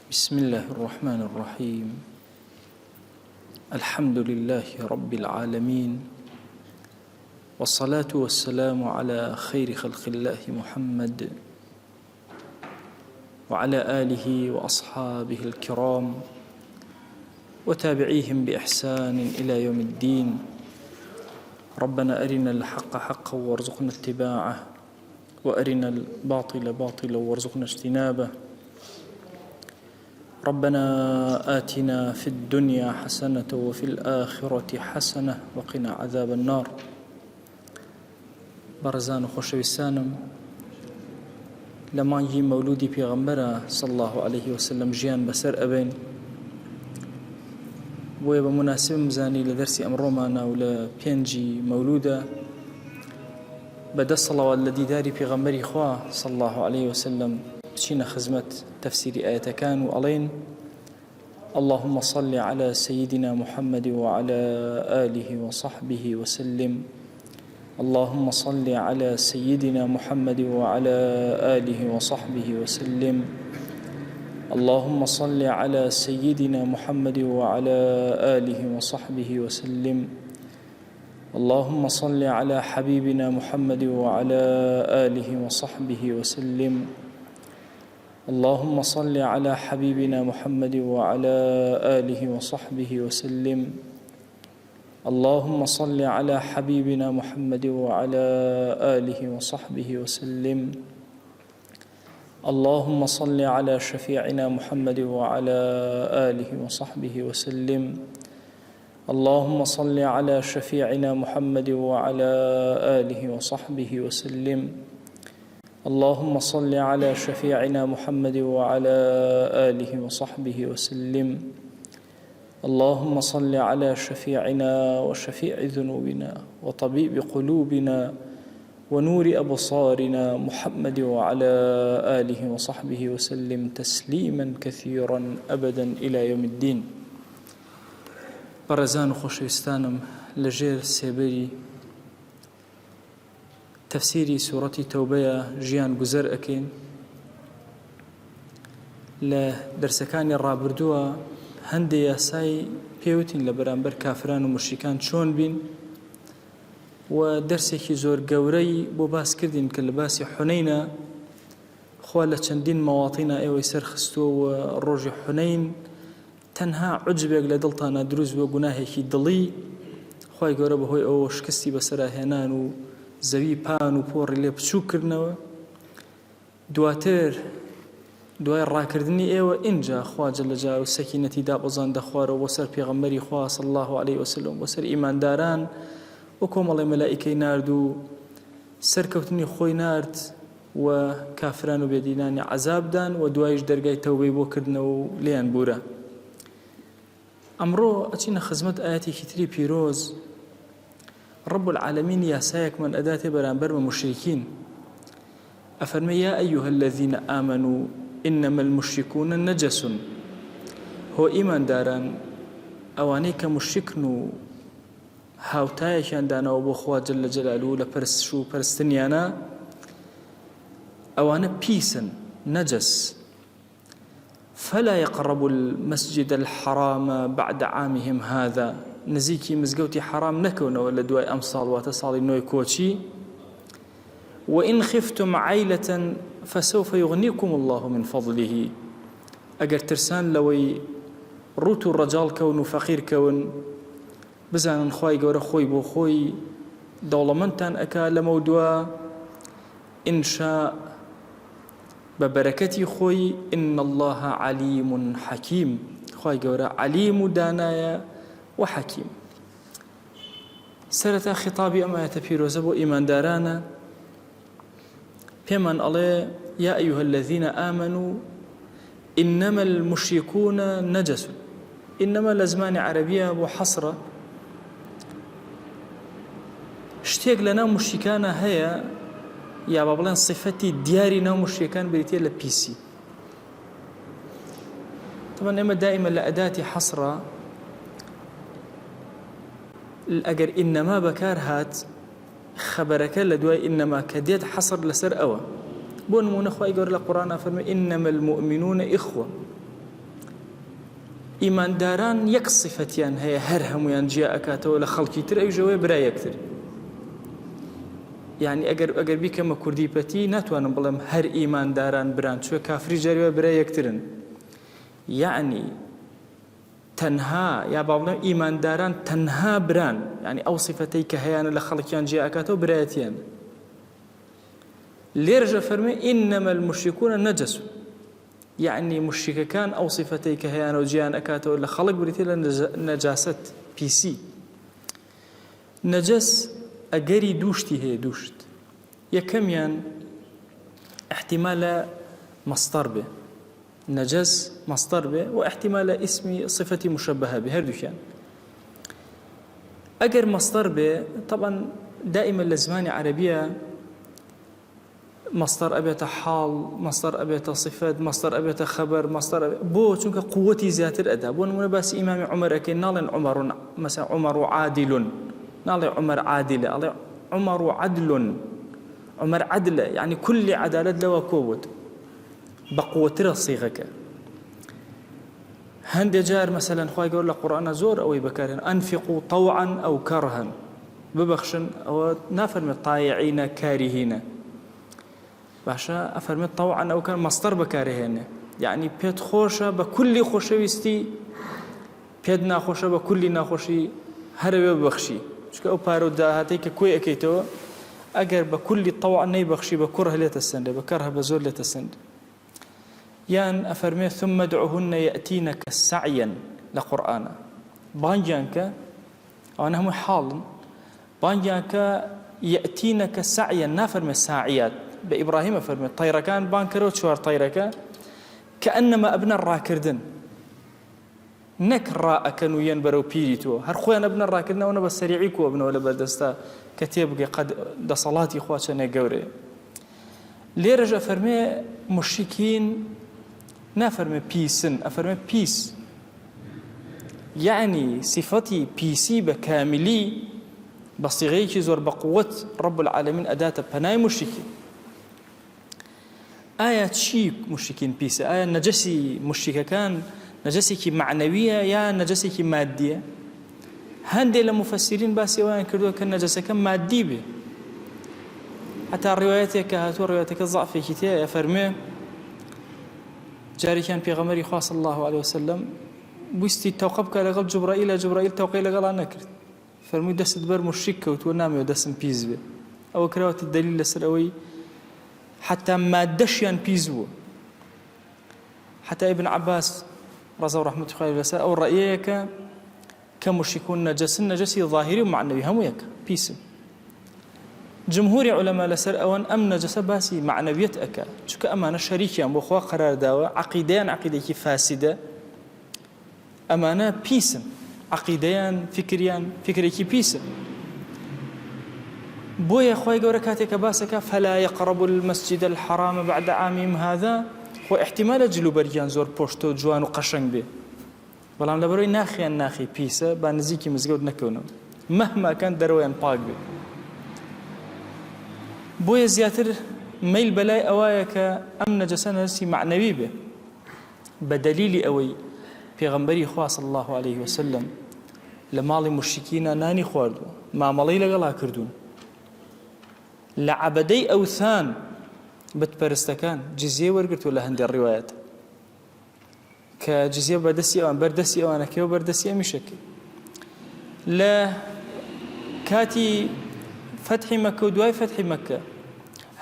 بسم الله الرحمن الرحيم. الحمد لله رب العالمين، والصلاة والسلام على خير خلق الله محمد وعلى آله وأصحابه الكرام وتابعيهم بإحسان إلى يوم الدين. ربنا أرنا الحق حقا وارزقنا اتباعه، وأرنا الباطل باطلا وارزقنا اجتنابه. ربنا آتنا في الدنيا حسنة وفي الآخرة حسنة وقنا عذاب النار. بەڕێزان و خۆشەویستانم، لە مانگی مەولودی پێغەمبەرە صلی الله عليه وسلم ژیان بەسەر ئەبێن. بۆیە بە مناسبم بزانی لە دەرسی ئەمڕۆمانە و لە پێنجی مەولودە بەدەست سەڵاوات لە دیداری پێغەمبەری خوا صلی الله عليه وسلم بچینە خزمەت تەفسیری ئاەتەکان و ئەڵێن: اللهم صل على سيدنا محمد وعلى آله وصحبه وسلم. اللهم صل على سيدنا محمد وعلى آله وصحبه وسلم. اللهم صل على سيدنا محمد وعلى آله وصحبه وسلم. اللهم صل على حبيبنا محمد وعلى آله وصحبه وسلم. اللهم صل على حبيبنا محمد وعلى آله وصحبه وسلم. اللهم صل على حبيبنا محمد وعلى آله وصحبه وسلم. اللهم صل على شفيعنا محمد وعلى آله وصحبه وسلم. اللهم صل على شفيعنا محمد وعلى آله وصحبه وسلم. اللهم صل على شفيعنا محمد وعلى آله وصحبه وسلم. اللهم صل على شفيعنا وشفيع ذنوبنا وطبيب قلوبنا ونور أبصارنا محمد وعلى آله وصحبه وسلم تسليما كثيرا أبدا إلى يوم الدين. بەڕێزان و خۆشەویستانم، لەژێر سێبەری تەفسیری سوورەتی تەوبەیە ژیان گوزەر ئەکەین. لە دەرسەکانی ڕابردووە هەندێک یاسای پێوتین لە بەرامبەر کافران و مشریکان چۆن بین، و دەرسێکی زۆر گەورەی بۆ باس کردین کە لە باسی حونەینە خوا لە چەندین مەواڵینە ئێوەی سەرخستووە و ڕۆژی حونەین تەنها عوجبێک لە دڵتانە دروست بووە، گوناهێکی دڵی خوای گەورە بەهۆی ئەوە شکستی بەسەراهێنان و زەوی پان و پۆڕی لێ بچووکردنەوە. دواتر دوای ڕاکردنی ئێوە ئینجا خوا جەل جەلالوهو سەکینەتی دابەزاندە خوارەوە بۆ سەر پێغەمبەری خوا صلی الله عليه وسلم، بۆ سەر ئیمانداران و کۆمەڵی مەلائیکەی نارد و سەرکەوتنی خۆی نارد و کافران و بێدینانی عەزابدان و دوایش دەرگای تەوبەی بۆ کردنەوە و لێیان بورە. ئەمڕۆ ئەچینە خزمەت ئاەتێکی تری پیرۆز. رب العالمين یاسایەکمان ئەداتێ بەرامبەر بە مشریکین. ئەفەرمێ: یا ئەیها الذین آمنوا إنما المشركون نجس. هۆ ئیمانداران، ئەوانەی کە مشرکن و هاوتایەکیان داناوە بۆ خوا جەل جەلالوهو لە پەرستش و پەرستنیانە، ئەوانە پیسن، نەجەس. فلا يقربوا المسجد الحرام بعد عامهم هذا. نزیکی مزگەوتی حرام نەکەونەوە لە دوای ئەم ساڵ، واتە ساڵی نوێی کۆچی. وإن خفتم عيلة فسوف يغنيكم الله من فضله. ئەگەر ترسان لەوەی ڕوت و ڕەجاڵ کەون و فەقیر کەون، بزانن خوای گەورە خۆی بۆ خۆی دەوڵەمەندتان ئەکا لەمە دووە، ئینشاء بە بەرەکەتی خۆی. إن الله عليم حكيم. خوای گەورە علیم و دانایە و حەکیم. سەرەتا خیتابی ئەم ئاەتە پیرۆزە بۆ ئیماندارانە. پێمان ئەڵێ: یا ئەیها الذین آمنوا إنما المشركون نجس. إنما لە زمانی عەرەبیە بۆ حەسرە. شتێک لە ناو مشریکانە هەیە، یا با بڵێن صفەتی دیاری ناو مشریکان بریتە لە پیسی. طبعا ئێمە دائیمە لە ئەداتی حەسرە ئەگەر ئینەما بەکار هات، خەبەرەکە لە دوای ئینەما کە دێت حەسر لەسەر ئەوە. بۆ نمونە خوای گەورە لە قورئانە فەرمێ: إنما المؤمنون إخوة. ئیمانداران یەک صفەتیان هەیە هەر هەمویان جیا ئەکاتەوە لە خەڵکی تر ئەوژەوەی برای یەکتر. یعنی ئەگەر بیکەمە کوردیپەتی ناتوانم بڵێم هەر ئیمانداران بران چوە کافری جاریوە برای یەکترن. یعنی تەنها یا باڵێم ئیمانداران تەنها بران، یعنی ئەو صفەتەی کە هەیەە لە خەڵکیان جیا ئەکاتەوە برایەتیان. لێرەژە فەرمێ ئینەمە المشركون نەجەس، یعنی مشریکەکان ئەو صفەتەی کە هەیەە و جیان ئەکاتەوە لە خەڵک بریتێ لە نەجاست پیسی. نەجەس ئەگەری دووشتی هەیە، دووشت یەکەمیان احتیمالە مەستەر بێ، نەجەس مەستەر بێ و احتیمالە ئیسمی صفەتی مشەبەهە بێ، هەردووکیان. ئەگەر مەستەر بێ طبعا دائما لە زمانی عەرەبیە مەستەر ئەبێتە حاڵ، مەستەر ئەبێتە صفەت، مەستەر ئەبێتە خەبەر، مەستەر بۆ چونکە قووەتی زیاتر ئەدا. بۆ نمونە باسی ئیمامی عومەر ئەکەین، ناڵێن عومەڕ مەسەڵەن عومەڕ عادیلٌ، ناڵێ عومەر عادلە، ئەڵێ عومەڕ عەدلٌ، عومەر عەدلە، یعنی کولی عەدالەت لەوە کۆبووت بە قووەترە سیغەکە. هەندێک جار مەسەلەن خوای گەورە لە قورئانە زۆر ئەوەی بەکارهێنا ئەنفقوا طەوعا ئەو کەرها، ببەخشن، ئەوە نافەرمێت طایعینە کاریهینە، باشە ئەفەرمێت طەوعا ئەو کەر مەستەر بەکارهێنێ، یعنی پێت خۆشە بە کولی خۆشەویستی، پێت ناخۆشە بە کولی ناخۆشی هەرەوێ ببەخشی، چونکە ئەو پارە و داهاتەی کە کۆی ئەەکەیتەوە ئەگەر بە کولی طەوع نەیبەخشی بە کوڕە لێتە سندە، بە کەرها بە زۆر لێتە سند. یان ئەفەرمێت ثم ادعوهن يأتينك سعيا لە قورئانە، بانگیان کە ئەوانە هەمووی حاڵن، بانگیان کە يأتينك سعيا، نافەرمێت ساعیات. بە ئیبراهیم ئەفەرمێت تەیرەکان بانکەرەوە چوار تەیرەکە کەئەنەمە ئەبنە ڕاکردن، نەک ڕائەکەن و یەن بەرەو پیری تۆ، هەر خۆیان ئەبنە ڕاکردنەوە بە سەریعی کۆ بنەوە لە بەردەستا کە تێبگەی قەد دەسەڵاتی خوا چەنێ گەورەیە. لێرەش ئەفەرمێ مشرکین نافەرمێ پیسن، ئەفەرمێ پیس، یعنی صفەتی پیسی بە کاملی بە سیغەیەکی زۆر بە قووەت ڕەب العالەمین ئەداتە پەنای مشرکین. ئایا چی مشرکین پیسە؟ ئایا نەجەسی مشرکەکان نەجەسێکی معنەویە یا نەجەسێکی مادیە؟ هەندێک لە مفەسیرین باسی ئەویان کردووە کە نەجەسەکە مادی بێ، حتا ڕیوایەتێک کە هاتووە ڕیوایەتەکە ضعفێکی تێیە، فەرمێ جارێکیان پێغەمبەری خوا صلی الله علیه وسلم ویستی تەوقە بکە لەگەڵ جوبرائیل، جوبرائیل تەوقەی لەگەڵا نەکرد، فەرمووی دەستت بەر مشریک کەوتووە، نامەوێت دەستم پیس بێ. ئەوە کراوەتە دەلیل لەسەر ئەوەی حتا مادەشیان پیس بووە. حتا ئیبن عەباس ڕەزا و ڕەحمەتی خوای لەسەر ئەو ڕەئیەیە کە مشرکون نەجەسن، نەجەسی ظاهری و معنەوی هەموویەکە پیسن. جمهوری علەما لەسەر ئەوەن ئەم نەجەسە باسی معنەویەت ئەکا، چونکە ئەمانە شەریکیان بۆ خوا قەرار داوە، عەقیدەیان عەقیدەیەکی فاسیدە، ئەمانە پیسن، عەقیدەیان فکرێکی پیسن. بۆیە خوای گەورە کاتێکە باسەکە فەلا یەقرەبوا المەسجد الحەرام بعد عامهم هذا، خۆ احتیمالە جلوبەرگیان زۆر پۆشتە و جوان و قەشەنگ بێ، بەڵام لەبەرەوەی ناخیان ناخی پیسە با نزیکی مزگەوت نەکەونەوە، مەهماکان دەرەوەیان پاک بێ. بۆیە زیاتر مەیل بەلای ئەوایە کە ئەم نەجەسە نەجەسی معنەوی بێ، بە دەلیلی ئەوەی پێغەمبەری خوا صلی الله عليه وسلم لە ماڵی مشرکینە نانی خواردووە، مامەڵەی لەگەڵا کردوون، لە عەبەدەی ئەوثان بتپەرستەکان جزیە وەرگرتووە لە هەندێک ڕیوایەت کە جزیە بەردەستی ئەوان بەردەستی ئەوانەکەوە بەردەستی ئەمیشەکە. لە کاتی فتحی مەکە و دوای فتحی مەکە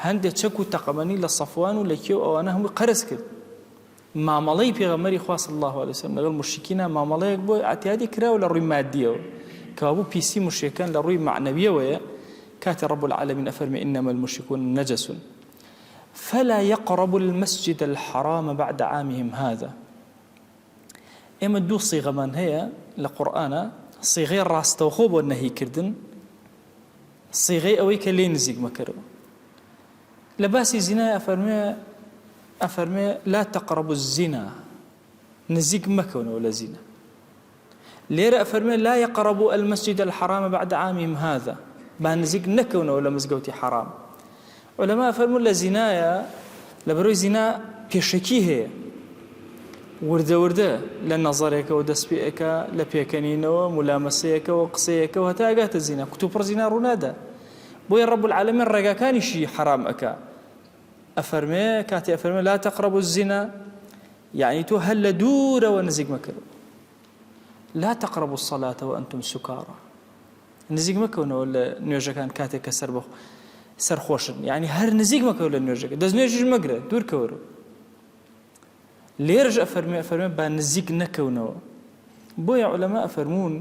هەندێک چەک و تەقەمەنی لە سەفوان و لە کێو ئەوانە هەمووی قەرز کرد. مامەڵەی پێغەمبەری خوا صلی الله علیه وسلم لەگەڵ مشرکینە مامەڵەیەک بۆ ئەتیادی کراوە لە ڕووی مادیەوە، کەوا بوو پیسی مشرکەکان لە ڕووی معنەویەوەیە. كاتي رب العالمين أفرمي إنما المشركون نجس فلا يقربوا المسجد الحرام بعد عامهم هذا. إما دو صيغة من هي لقرآن صيغة راستوخوب والنهي كردن، صيغة أويك لين نزيق مكرو لباسي زنا أفرمي لا تقربوا الزنا، نزيق مكون ولا زنا. ليرى أفرمي لا يقربوا المسجد الحرام بعد عامهم هذا، با نزیک نەکەونەوە ولا مزگەوتی حرام. علەما فەرموون لە زینایە لەبەرەوەی زینا پێشەکی هەیە، وردە لە نەزەرێکەوە دەستپێکە لە پێکەنینەوە مولامەسەیەکەوە قسەیەکەوە هەتا ئەگاتە زینە کتوپڕ زینا ڕوونادا بۆیە ڕەب العالەمین ڕێگاکانیشی حرام ئەکا ئەفەرمێ کاتی ئەفەرمێ لا تەقرەبوا الزنا يعني تۆ هەر لە دوورەوە نزیک مەکەوە لا تەقرەبوا الصلاة وأنتم سكارى نزیک مەکەونەوە لە نوێژەکان کاتێک کە سەرخۆشن يعني هەر نزیک مەکەوە لە نوێژەکە دەستنوێژیش مەگرە دوورکەوەرە لێرەش ئەفەرمێ با نزیک نەکەونەوە بۆیە عولەما ئەفەرمون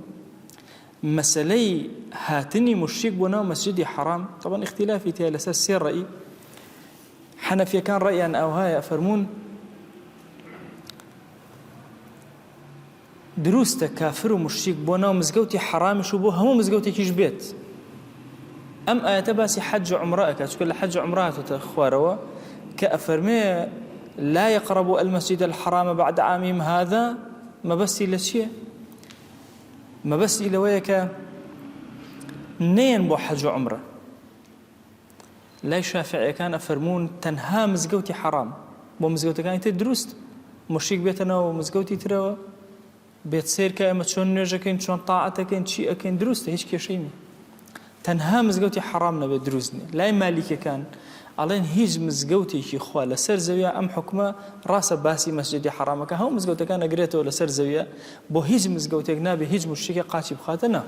مەسەلەی هاتنی مشریک بۆ ناو مەسجدی حرام طبعا اختلافی تیا لەسەر سێ ڕەئی حەنەفیەکان ڕەیان ئەوهایە ئەفەرمون دروستە کافر و مشریک بۆ ناو مزگەوتی حرامیش و بۆ هەموو مزگەوتێکیش بێت ئەم ئاەتە باسی حەج و عومرە ئەکات چونکە لە حەج و عومرە هاتووەتە خوارەوە کە ئەفەرمێ لا يقربوا المسجد الحرام بعد عامهم هذا مەبەستی لە چییە؟ مەبەستی لەوەیە کە نێن بۆ حەج و عومرە لای شافعیەکان ئەفەرمون تەنها مزگەوتی حرام بۆ مزگەوتەکانی تر دروست مشریک بێتەنەوە مزگەوتی ترەوە بێت سێرکە ئەمە چۆن نوێژەکەین چۆن تاعەتەکەین چی ئەکەین دروستە هیچ کێشەی نیە تەنها مزگەوتی حرام نەبێت دروست نیە لای مالیکەکان ئەڵێن هیچ مزگەوتێکی خوا لەسەر زەویە ئەم حکومە ڕاستە باسی مەسجدی حرامەکە هەموو مزگەوتەکان ئەگرێتەوە لەسەر زەویە بۆ هیچ مزگەوتێک نابێ هیچ مشتێکی قاچی بخاتە نا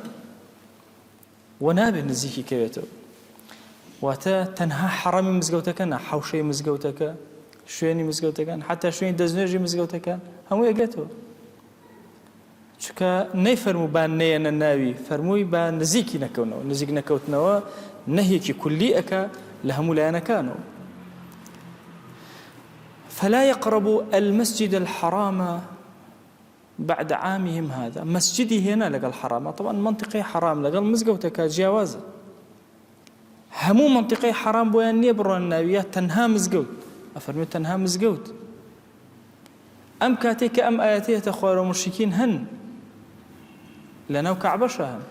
و نابێ نزیکی کەوێتەوە واتە تەنها حەڕەمی مزگەوتەکە نا حەوشەی مزگەوتەکە شوێنی مزگەوتەکان حتا شوێنی دەستنوێژی مزگەوتەکان هەموو ئەگرێتەوە چونکە نەیفەرموو با نێنە ناوی فەرمووی با نزیکی نەکەونەوە نزیک نەکەوتنەوە نەهێکی کولی ئەکا لە هەموو لایەنەکانەوە فلا يقربوا المسجد الحرام بعد عامهم هذا مسجدي هنا لقى الحرام طبعا منطقي حرام لقى مزقوتك جوازة همو منطقي حرام بوان يبرو الناويات تنها مزقوت أفرمي تنها مزقوت أم كاتيك أم آياتية أخوار ومشركين هن لناو كعبشا هن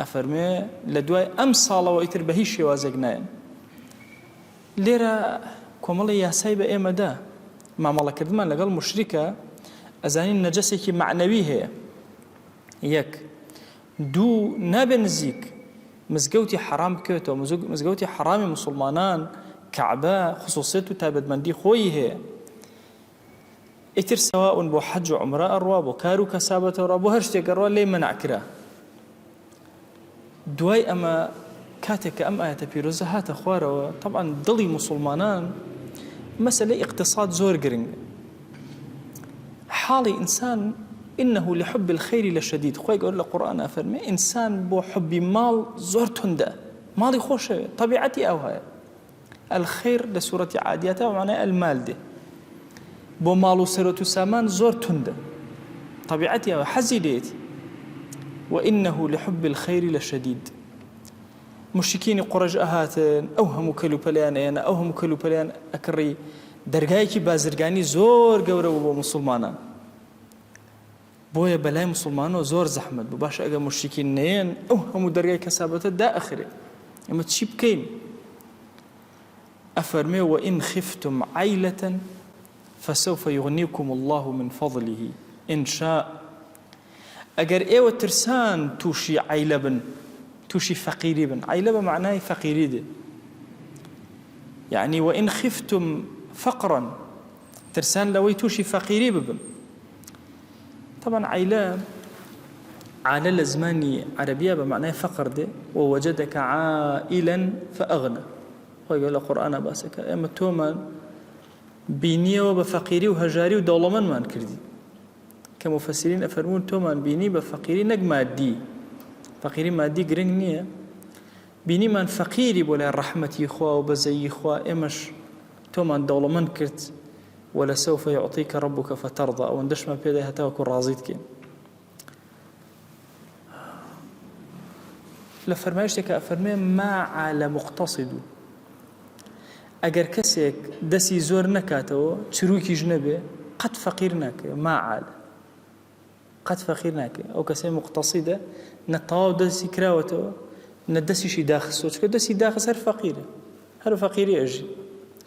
أفرمي لدواي أم صالة وإتر بهيش شوازقناين ليرا كومالي يا سايبة إيما دا ما مالا كردمان لقال مشركة أزانين نجسك معنوي هي يك دو نابي نزيك مزقوتي حرام كوتو مزقوتي حرامي مسلمانان كعبة خصوصيته تابد مندي خوي هي إتر سواء بو حج وعمراء الروا بو كارو كسابة الروا بو هرشتك الروا لي منع كرا دواي أما كاتك أم آية بيروزة هات أخواره طبعا ضلي مسلمانان مسألة اقتصاد زور قرنج حالي إنسان إنه لحب الخير لشديد خوي يقول القرآن أفرمي إنسان بو حب مال زور تنده مالي خوش طبيعتي أو هاي الخير لسورة عادياتها ومعنى المال ده بو مالو سرطو سامان زور تنده طبيعتي أو حزي ديتي وإنه لحب الخير لشديد مشركين قرج أهاتن أوهم كلو بليان أنا أوهم كلو بليان أكري درجايكي بازرگاني زور جورو بو مسلمانا بويا بلاي مسلمانو زور زحمت بباش أجا مشركين نين أوهم درجاي كسابته دا آخره أما تشيب كين أفرمي وإن خفتم عيلة فسوف يغنيكم الله من فضله إن شاء أجر إيوة ترسان توشي عيلة بن توشي فقيري بن عيلة معناه فقيري ده يعني وإن خفتم فقرا ترسان لوي توشي فقيري بن طبعا عيلة على الزماني عربية بمعنى فقر ده ووجدك عائلا فأغنى هو يقول القرآن باسك أما تومان بينية وبفقيري وهجاري ودولمان ما نكردي كمفسرين أفرمون تومان بيني بفقيري نق مادي فقيري مادي قرنق نية بيني من فقيري بولا رحمتي إخوة وبزي إخوة إمش تومان دولمان كرت ولا سوف يعطيك ربك فترضى أو اندش ما بيدها تاكل رازيتك لفرمايشتك أفرمي ما على مقتصد أجر كسيك دسي زور نكاتو تشروكي جنبه قد فقير ناكي ما عال قد فقير ناكي أو كسي مقتصدة نطاو دسي كراوتو ندسي شي داخل سوتش دسي داخل هر فقيرة هر فقيري أجي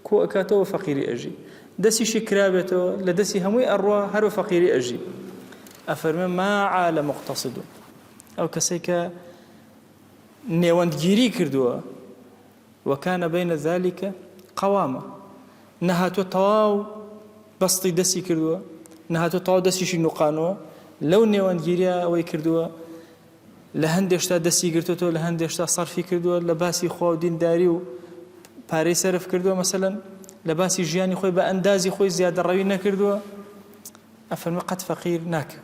كو أكاتو فقيري أجي دەسیشی کرابێتەوە لە دەستی هەمووی ئەڕوا هەر بە فەقیری ئەژی ئەفەرمێ ما عالە مقتصد ئەو کەسەی کە نێوەندگیری کردووە وەکانە بەینە ذالکە قەوامە نەهاتوە تەواو بەستی دەستی کردووە نەهاتوە تەواو دەستیشی نوقانەوە لەو نێوەندگیریە ئەوەی کردووە لە هەندێشتا دەستی گرتوتەوە لە هەندێشتا سەرفی کردووە لە باسی خوا و دینداری و پارەی سەرف کردووە مەسەلەن لە باسی ژیانی خۆی بە ئەندازی خۆی زیادەڕەوی نەکردووە ئەفەرمێ قەت فەقیر ناکە.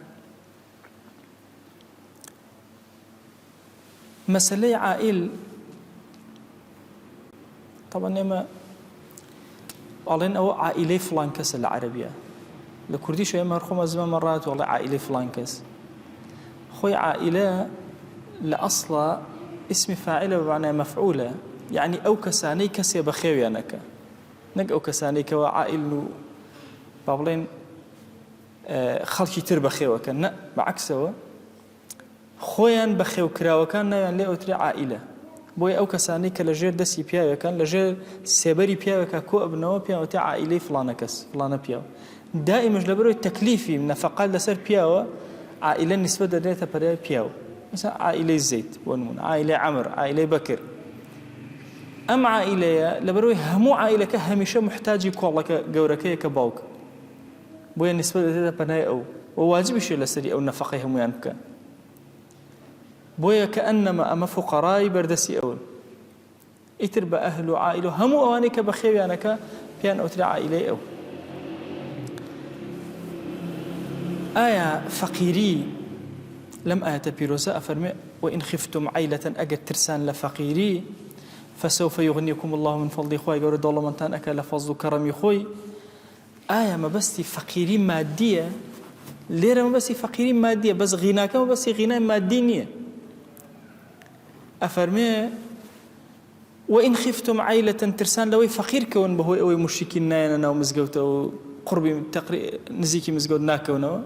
مەسەلەی عائیل طبعا ئێمە ئەڵێن ئەوە عائیلەی فڵان کەسە لە عەرەبیە لە کوردیش ئێمە خۆمە زمانمان ڕات وەڵێ عائیلەی فڵان کەس خۆی عائیلە لە ئەسڵە اسمی فاعلە بمعنای مەفعولە یعنی ئەو کەسانەی کەسێ بە خێویانەکە نەک ئەو کەسانەی کەەوە عائیل و با بڵێن خەڵکی تر بە خێوەکە نە بەعکسەوە خۆیان بە خێوکراوەکان ناویان لێ ئەوترێ عائیلە بۆی ئەو کەسانەی کە لەژێر دەستی پیاوەکان لەژێر سێبەری پیاوەکە کۆ ئەبنەوە پیاوەتە عائیلەی فڵانە کەس فڵانە پیاوە دائیمەش لەبەرەوەی تەکلیفی نەفەقات لەسەر پیاوە عائیلە نیسبەت دەدرێتە پەرەی پیاوە مثلا عائیلەی زەید بۆ نمونە عائیلەی عەمر عائیلەی بەکر ئەم عائیلەیە لەبەرەوەی هەموو عائیلەکە هەمیشە محتاجی کۆڵەکە گەورەکەیە کە باوکە بۆیە نیسبەت دەدرێتە پەنای ئەو و واجبیشە لەسەری ئەو نەفەقەی هەمویان بکە بۆیە کە ئەنەمە ئەمە فوقەڕای بەردەسی ئەون ئیتر بە ئەهل و عائیل و هەموو ئەوانەی کە بە خێویانەکە پیان ئەوترێ عائیلەی ئەو. ئایا فەقیری لەم ئاەتە پیرۆزە ئەفەرمێ وئین خفتم عەیلەتەن ئەگەر ترسان لە فەقیری فسوف يغنيكم الله من فضله خوای گەورە دەوڵەمەندتان ئەکا لە فەزڵ و کەڕەمی خۆی. ئایا مەبەستی فەقیری مادیە؟ لێرە مەبەستی فەقیری مادیە بەس غیناکە مەبەستی غینای مادی نییە. ئەفەرمێ وئین خفتم عەیلەتەن ترسان لەوەی فەقیر کەون بەهۆی ئەوەی موشریکین نایەنە ناو مزگەوتە و قوربی نزیکی مزگەوت ناکەونەوە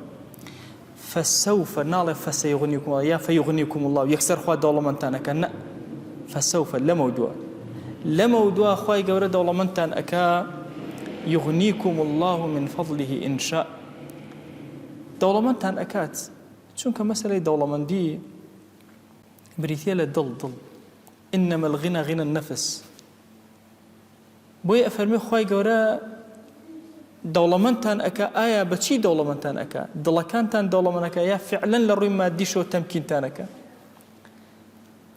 فسوف ناڵێ فسيغنيكم الله یا فيغنيكم الله یەکسەر خوا دەوڵەمەندتان ئەکا نە فسوف لەمەودووە خوای گەورە دەوڵەمەندتان ئەکا يغنيكم الله من فضله إن شاء دەوڵەمەندتان ئەکات چونکە مەسەلەی دەوڵەمەندی بریتە لە دڵ إنما الغنى غنى النفس بۆی ئەفەرمێ خوای گەورە دەوڵەمەندتان ئەکا ئایا بەچی دەوڵەمەندتان ئەکا دڵەکانتان دەوڵەمەندەکە یا فعلەن لە ڕووی مادیشەوە تەمکینتان ئەکا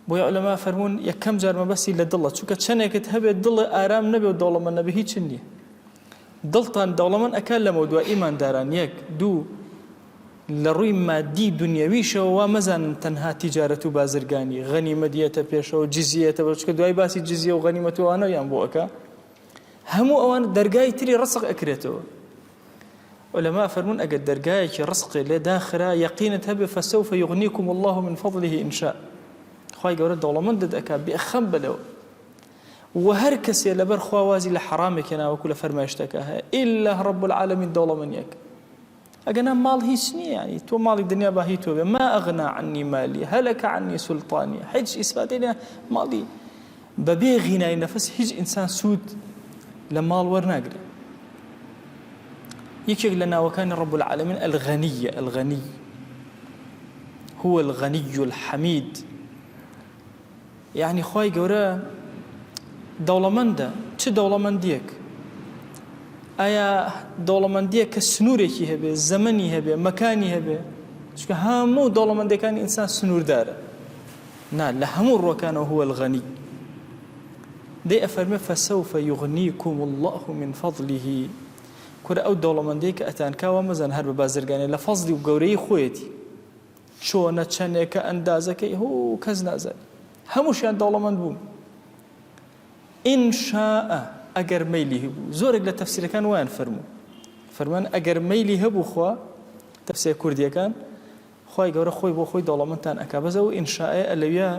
بۆی عولەما فەرموون یەکەم جار مەبەستی لە دڵە چونکە چەندێکت هەبێت دڵی ئارام نەبێ و دەوڵەمەند نەبێ هیچ نییە دڵتان دەوڵەمەند ئەکا لەمەوە دوای ئیمانداران یەک دوو لە ڕووی مادی دنیاویشەوە وا مەزانن تەنها تیجارەت و بازرگانی غەنیمەت دیەتە پێشەوە جزیەتە چونکە دوای باسی جزیە و غەنیمەت وانەیان بۆ ئەکا هەموو ئەوان دەرگای تری ڕسق ئەکرێتەوە. عولەما فەرموون ئەگەر دەرگایەکی ڕسقی لێ داخرا یەقینت هەبێ فسوف يغنيكم الله من فضله إن شاء خوای گەورە دەوڵەمەندت ئەکا بێخەم بلەوە و هەر کەسێ لەبەر خواوازی لە حرامێکە ناوەکو لە فەرمایشتەکە هەیە إلا رب العالمین دەوڵەمەندیەک ئەگەنا ماڵ هیچ نییە ینی تۆ ماڵی دنیا با هی تۆ بێ ما ئەغنا عنی مالی هەلەکە عنی سولطانی هیچ ئیسباتی نییە ماڵی بەبێ غینای نەفس هیچ ئینسان سوود لە ماڵ وەرناگرێت. یەکێک لە ناوەکانی رب العالمین الغنی هو الغني الحميد يعني خوای گەورە دەوڵەمەندە چ دەوڵەمەندیەک ئایا دەوڵەمەندیە کە سنوورێکی هەبێ زەمەنی هەبێ مەکانی هەبێ چونکە هەموو دەوڵەمەندەکانی ئینسان سنووردارە نا لە هەموو ڕۆکانەوە هو الغني دەی ئەفەرمێ فسوف يغنيكم الله من فضله کورە ئەو دەوڵەمەندەی کە ئەتانکاوە مەزان هەر بە بازرگانی لە فەزلی و گەورەی خۆیەتی چۆنە چەندێکە ئەندازەکەی هو کەس نازانێت هەمووشیان دەوڵەمەند بوون إن شاء ئەگەر مەیلی هەبوو زۆرێک لە تەفسیرەکان وایان فەرمان ئەگەر مەیلی هەبوو خوا تەفسیر کوردیەکان خوای گەورە خۆی بۆ خۆی دەوڵەمەندتان ئەکا بەزە و ئینشاء ئەلەویە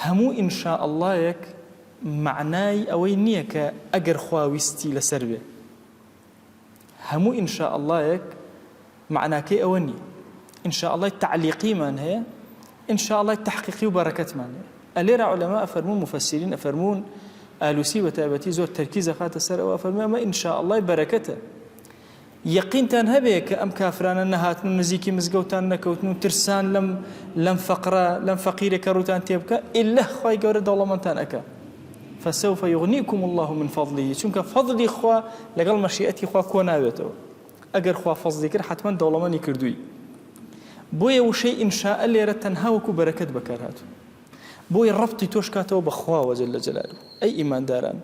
هەموو ئینشاء ئەڵڵایەک معنای ئەوەی نییە کە ئەگەر خواویستی لەسەر بێ هەموو ئینشاء ئەڵڵایەک معناکەی ئەوە نییە ئینشاء ئەڵڵای تعلیقیمان هەیە ئینشاء ئەڵڵای تحقیقی و بەرەکەتمان هەیە. ئەلێرە عولەما ئەفەرمون مفەسرین ئەفەرمون ئالوسی بە تایبەتی زۆر تەرکیز دەخاتە سەر ئەوە فەرمووی ئەمە ئینشاءڵڵای بەرەکەتە. یەقینتان هەبێ کە ئەم کافرانە نەهاتن و نزیکی مزگەوتان نەکەوتن و ترسان لەم فەقیرە کە ڕووتان تێ بکە ئیلا خوای گەورە دەوڵەمەندتان ئەکا. فسوف يغنيكم الله من فضله، چونکە فەضلی خوا لەگەڵ مەشیئەتی خوا کۆ ناوێتەوە. ئەگەر خوا فەضلی کرد حتمما دەوڵەمەندی کردووی. بۆیە وشەی ئینشاء لێرە تەنها وەکو بەرەکەت بەکارهاتوو. بۆی ڕەبتی تۆش کاتەوە بە خواوە جەل جەلالوه. ئەی ئیمانداران،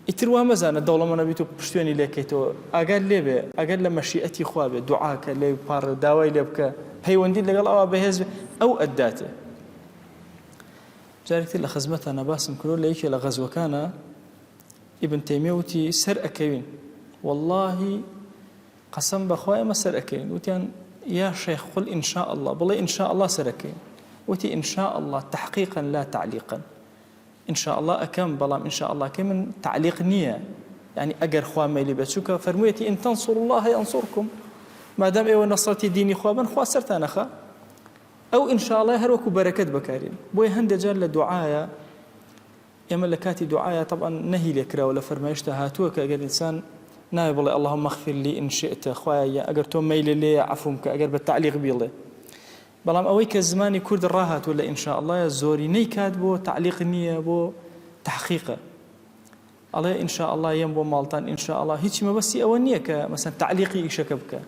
ئیتر وا مەزانە دەوڵەمەندە بیت و پشتێنی لێکەیتەوە، ئاگات لێبێ ئەگەر لە مەشیئەتی خوا بێ دوعاکە لێ پاڕ داوای لێ بکە، پەیوەندی لەگەڵ ئەوە بەهێز بێ، ئەو ئەداتێ. جارێکتر لە خزمەتانە باسم کردو لە یەکێ لە غەزوەکانە ئیبن تەیمیە وتی سەر ئەکەوین، واللهی قەسەم بەخوا ئێمە سەر ئەکەوین. وتیان یا شەیخ قل ئینشاء الله، بڵێ ئینشاء الله سەر ئەکەوین. وتی ئینشاء الله تحقیقا لا تعلیقا، ئینشاء الله ئەکەم بەڵام ئینشاء الله کە من تعلیق نییە، یعنی ئەگەر خوا مەیلی بێت، چونکە فەرموویەتی ئین تەنصروا الله ينصركم، مادام ئێوە نەسرەتی دینی خوا بن خوا سەرتان ئەخا. ئەو ئینشاء الله هەر وەکو بەرەکەت بەکارین. بۆیە هەندێک جار لە دوعایە ئێمە لە کاتی دوعایە طبعا نەهی لێکراوە لە فەرمایشتە هاتووە کە ئەگەر ئینسان ناوێ بڵێ اللهم اغفر لي إن شئت، خوایە ئەگەر تۆ مەیلی لێیە عەفوم کە، ئەگەر بە تعلیق بیڵێ. بەڵام ئەوەی کە زمانی کورد ڕاهاتوە لە ئینشاء الله زۆرینەی کات بۆ تعلیق نییە، بۆ تحقیقە. ئەڵێ ئینشاء الله یەم بۆ ماڵتان ئینشاء الله، هیچی مەبەستی ئەوە نییە کە مەسەن تعلیقی ئیشەکە بکە،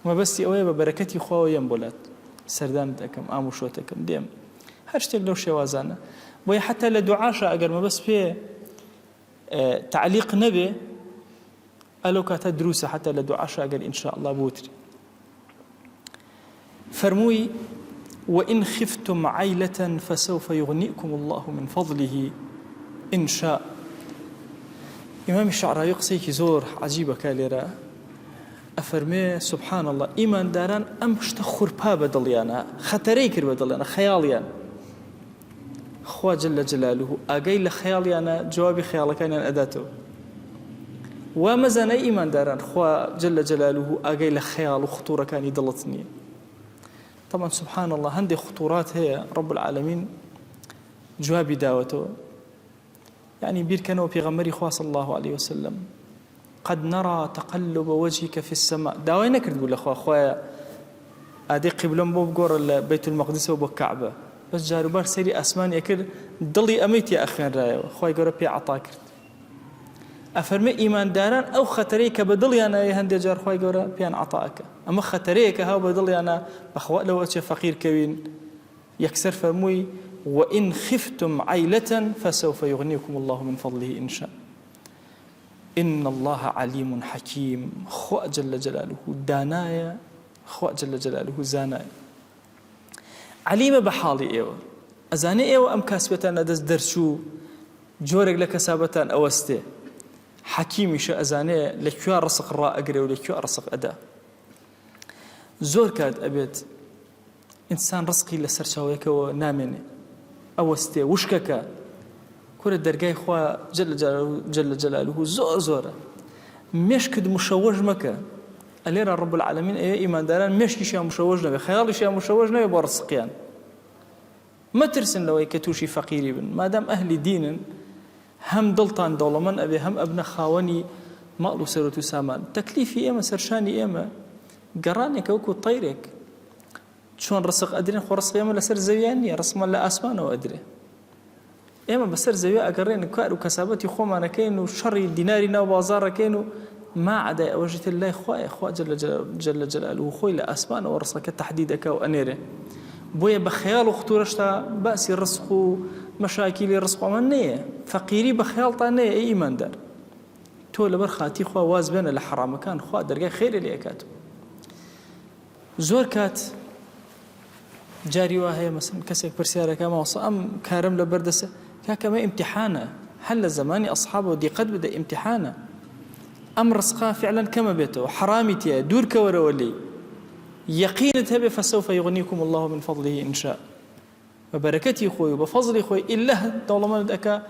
مەبەستی ئەوەیە بە بەرەکەتی خواوە یەم بۆلات سەردانت دەکەم، ئاموشۆتەکەم دێم، هەر شتێک لەو شێوازانە. بۆیە حتا لە دوعاشە ئەگەر مەبەست پێ تعلیق نەبێ، ئەلەو کاتە دروسە حتا لە دوعاشە ئەگەر ئینشاء الله بوتری. فەرمووی وإن خفتم عيلة فسوف يغنيكم الله من فضله إن شاء. إمام الشعراوي قسەیەکی زۆر عەجیبەکە لێرە ئەفەرمێ سبحان الله، ئیمانداران ئەم شتە خوورپا بە دڵیانە، خەتەرەی کرد بە دڵیانە، خەیاڵیان. خوا جەل جەلالوه ئاگەی لە خەیاڵیانە جوابی خەیاڵەکانیان ئەداتەوە. وا مەزانە ئیمانداران خوا جەل جەلالوه ئاگەی لە خەیاڵ و خطوورەکانی دڵت نییە. طبعا سبحان الله هەندێک خطورات هەیە رب العالمین جوابی داوەتەوە. يعني بيركنوا في غمري خوا صلى الله عليه وسلم قد نرى تقلب وجهك في السماء. داوای نەکرد بوو لە خوایا ئادەی قیبلەم بۆ بگۆڕە لە بەیت المەقدسەوە بۆ کەعبە، بەس جاروبار سەیری ئاسمانیە کرد، دڵی ئەمەی تێ ئەخوێنرایەوە، خوای گەورە پێی عەتا کرد. ئەفەرمێ ئیمانداران ئەو خەتەرەی کە بە دڵیانە هەندێک جار خوای گەورە پێیان عەتا ئەکا. ئەمە خەتەرەیە کە هاو بە دڵیانە بەخوا لەوە چێ فەقیر کەوین. یەکسەر فەرمووی وإن خفتم عيلة فسوف يغنيكم الله من فضله إن شاء إن الله عليم حكيم. خوا جل جلاله دانايا، خوا جل جلاله زانايا، عليم بحالي إيوه، أزاني إيوه أم كاسبتان أدز درسو جورك لكسابتان أوستي، حكيم إيش أزاني لكيو رسق الراء أقري ولكيو رسق أدا. زور كاد أبيت إنسان رزقي لسر شاويك ونامني ئەوەستێ وشکەکە کورە دەرگای خوا جل جلاله زۆر زۆرە. مێشکت مشەوەژ مەکە. ئەلێرە ڕەب العالەمین ئەوێ ئیمانداران مێشکیشیان مشەوەژ نەبێ، خەیاڵیشیان مشەوەژ نەبێ بۆ ڕزقیان. مەترسن لەوەی کە تووشی فەقیری بن، مادام ئەهلی دینن، هەم دڵتان دەوڵەمەند ئەبێ، هەم ئەبنە خاوەنی ماڵ و سەرۆت و سامان. تەکلیفی ئێمە سەرشانی ئێمە گەڕانێکە وەکو تەیرێک. چۆن ڕسق ئەدرێن، خۆ ڕسق ئێمە لەسەر زەویان نییە، ڕسقمان لە ئاسمانەوە ئەدرێ. ئێمە بەسەر زەوی ئەگەڕێن کار و کەسابەتی خۆمانەکەین و شەڕی دیناری ناو بازاڕەکەین و ما عەدای ئەوەژی تر لای خوایە، خوا جەل جەلاله خۆی لە ئاسمانەوە ڕسقەکە تەحدید دەکا و ئەنێرێ. بۆیە بە خەیاڵ و خطورەشتا باسی ڕسق و مەشاکیلی ڕسقمان نەیە، فەقیری بە خەیاڵتان نەیە. ئەی ئیماندار، تۆ لەبەر خاتی خوا واز بێنە لە حەرامەکان، خوا دەرگای خێرە لێ ئەکاتەوە. زۆر کات جاری وا هەیە مەسەن کەسێک پرسیارەکە ماوەسە ئەم کارم لە بەردەسە، کاکەمە ئیمتیحانە، هەل لە زمانی ئەصحابەوە دیقەت بدە، ئیمتیحانە. ئەم ڕزقا فعلا کەمە بێتەوە، حرامی تایە، دوورکەوەرەوە لێی. یەقینت هەبێ فسوف يغنيكم الله من فضله إن شاء. ببركتي خوي وبفضلي خوي إلا دولمند أكا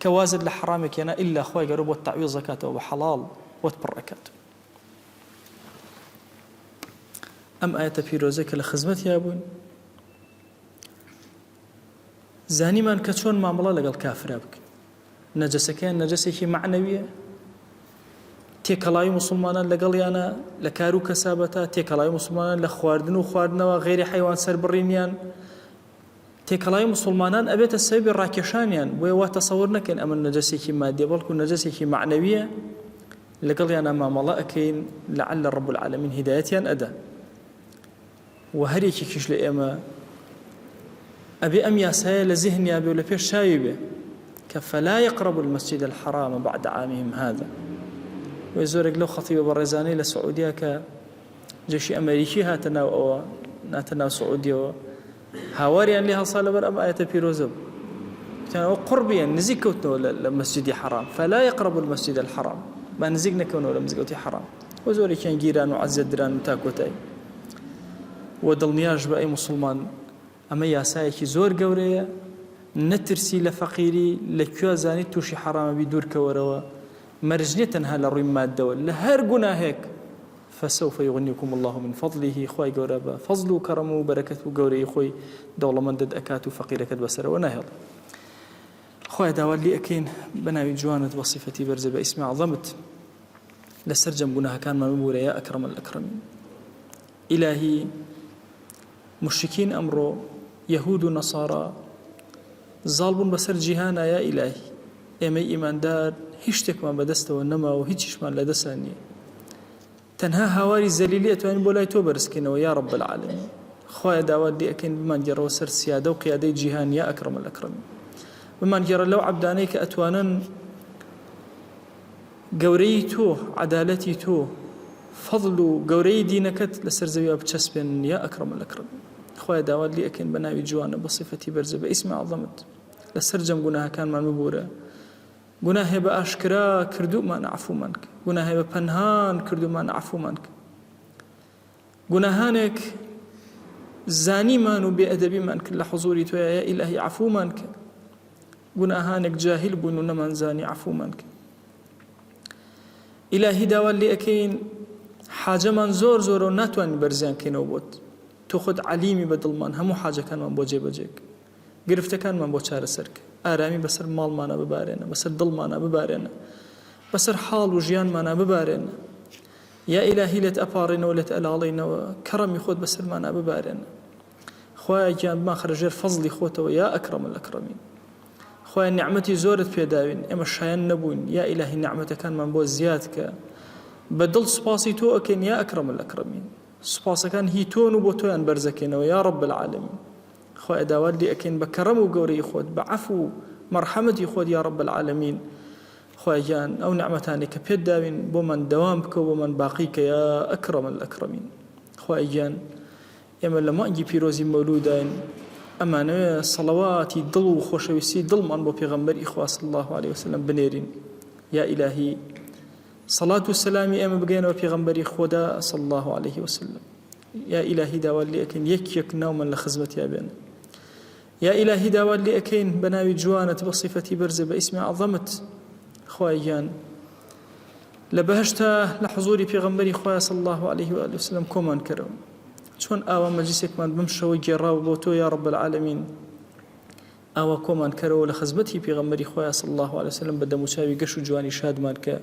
كوازد لحرامك أنا إلا خوي قرب والتعويض زكاته وبحلال وتبركات. أم آية في روزك لخزمت يا أبوين زاني من كتشون معاملة لقى الكافر أبك نەجەسەکەیان نەجەسێکی معنەویە، تێکەڵاوی مسلمانان لەگەڵیانە لە کار و کەسابەتە، تێکەڵاوی مسلمانان لە خواردن و خواردنەوە غێری حیوان سەربڕینیان، تێکەڵاوی مسلمانان ئەبێتە سەبەبی ڕاکێشانیان، بۆیە وا تەسەوور نەکەین ئەمە نەجەسێکی مادیە بەڵکو نەجەسێکی معنەویە، لەگەڵیانە مامەڵە ئەکەین لەعەل ڕەب العالەمین هیدایەتیان ئەدا. و هەر یەکێکیش لە ئێمە ئەبێ ئەم یاسایە لە زیهنیا بێ و لە پێش چاوی بێ کە فەلا یەقرەبوا المەسجد الحرام بعد عامهم هذا. و زۆرێک لەو خەتیبە بەڕێزانەی لە سعودیا کە جێشی ئەمریکی هاتە ناو ئەوە ناتە ناو سعودیەوە هاواریان لێ هەڵسا لەبەر ئەم ئایەتە پیرۆزە بوو، ئەوە قوربیان نزیک کەوتنەوە لە مەسجدی حرام، فەلا یەقرەبوا المەسجد الحرام، با نزیک نەکەونەوە لە مزگەوتی حرام. و زۆرێکیان گیران و عەزیەت دران و تا کۆتایی. و دڵنیاش بە ئەی موسڵمان ئەمە یاسایەکی زۆر گەورەیە، نەترسی لە فەقیری لەکوێ زانیت تووشی حرامەبی دوورکەوەرەوە، مەرج نیە تەنها لە ڕووی مادەوە، لە هەر گوناهێک فسوف يغنيكم الله من فضله، خوای گەورە بە فەزڵ و کەڕەم و بەرەکەت و گەورەی خۆی دەوڵەمەندت ئەکات و فەقیرەکەت بەسەرەوە ناهێڵ. خوای داوات لێ ئەکەین بە ناوی جوانت بە صیفەتی بەرزە بە ئیسمی عەظەمت لەسەر جەم گوناهەکانمان ببوورە یا ئەکرەم الئەکرەمین. ئیلاهی مشرکین ئەمڕۆ یەهود و نەسارا زاڵ بوون بەسەر جیهانە، یا ئیلاهی ئێمەی ئیماندار هیچ شتێکمان بەدەستەوە نەما و هیچیشمان لەدەستان نییە، تەنها هاواری زەلیلی ئەتوانین بۆ لای تۆ بەرزکەینەوە یا ڕەب العالەمین. خوایە داوات لێ ئەکەین بمانگێڕەوە سەر سیادە و قیادەی جیهان یا ئەکرەم الئەکرەمین، بمانگێڕە لەو عەبدانەی کە ئەتوانن گەورەی تۆ، عەدالەتی تۆ، فەضڵ و گەورەی دینەکەت لەسەر زەویە بچەسپێن یا ئەکرەم الئەکرەمین. خوایە داوات لێ ئەکەین بە ناوی جوانە بە صیفەتی بەرزە بە ئیسمی عەظەمت لەسەر جەم گوناهەکانمان ببوورە، گوناهێ بە ئاشکرا کردومان عەفومان کە، گوناهێ بە پەنهان کردومان عەفومان کە، گوناهانێک زانیمان و بێئەدەبیمان کرد لە حوزوری تۆیە یا ئیلاهی عەفومان کە، گوناهانێک جاهیل بوون و نەمانزانی عەفومان کە. ئیلاهی داوات لێ ئەکەین حاجەمان زۆر زۆرە و ناتوانین بەرزیان کەینەوە بۆت، تۆ خۆت عەلیمی بە دڵمان، هەموو حاجەکانمان بۆ جێبەجێک، گرفتەکانمان بۆ چارەسەرکە، ئارامی بەسەر ماڵمانە ببارێنە، بەسەر دڵمانە ببارێنە، بەسەر حاڵ و ژیانمانە ببارێنە، یا ئیلاهی لێت ئەپاڕێنەوە لێت ئەلاڵێنەوە، کەڕەمی خۆت بەسەرمانە ببارێنە. خوایە گیان بمان خەرژێر فەزڵی خۆتەوە یا ئەکرەم الئەکرەمین. خوایە نیعمەتی زۆرت پێداوین، ئێمە شایەن نەبووین، یا ئیلاهی نیعمەتەکانمان بۆ زیاد کە، بە دڵ سوپاسی تۆ ئەکەین یا ئەکرەم الئەکرەمین، سوپاسەکان هی تۆن و بۆ تۆیان بەرزەکەینەوە یا ڕەب العالەمین. خوایە داوات لێ ئەکەین بە کەڕەم و گەورەی خۆت، بە عەفو و مەرحەمەتی خۆت یا ڕەب العالەمین. خوای گیان ئەو نیعمەتانی کە پێت داوین بۆمان دەوام بکە و بۆمان باقی کە یا ئەکرەم الئەکرەمین. خوای گیان ئێمە لە مانگی پیرۆزی مەولودین ئەمانەوێ سەڵەواتی دڵ و خۆشەویستی دڵمان بۆ پێغەمبەری خوا صلی الله علیه وسلم بنێرین، یا ئیلاهی سەڵات و سەلامی ئێمە بگەینەوە پێغەمبەری خۆدا صلی الله علیه وسلم. یا ئیلاهی داوات لێ ئەکەین یەک یەک ناومان لە خزمەتیا بێن، یا ئیلاهی داوات لێ ئەکەین بە ناوی جوانت بە صیفەتی بەرزە بە ئیسمی عەظەمت. خوای گیان لە بەهەشتا لە حوزوری پێغەمبەری خوا صلی الله علیه و وسلم کۆمان کەرەوە، چۆن ئاوا مەجلیسێکمان بم شەوە گێڕاوە بۆ تۆ یا ڕەب العالەمین، ئاوا کۆمان کەرەوە لە خزمەتی پێغەمبەری خوا صلی الله علیه وسلم بە دەموچاوی گەش و جوانی شادمان کە.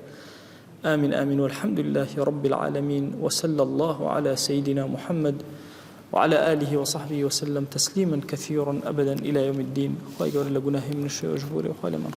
آمين آمين والحمد لله رب العالمين وصلى الله على سيدنا محمد وعلى آله وصحبه وسلم تسليما كثيرا أبدا إلى يوم الدين. خواهي قول لقناه من الشيء وجبوري وخالي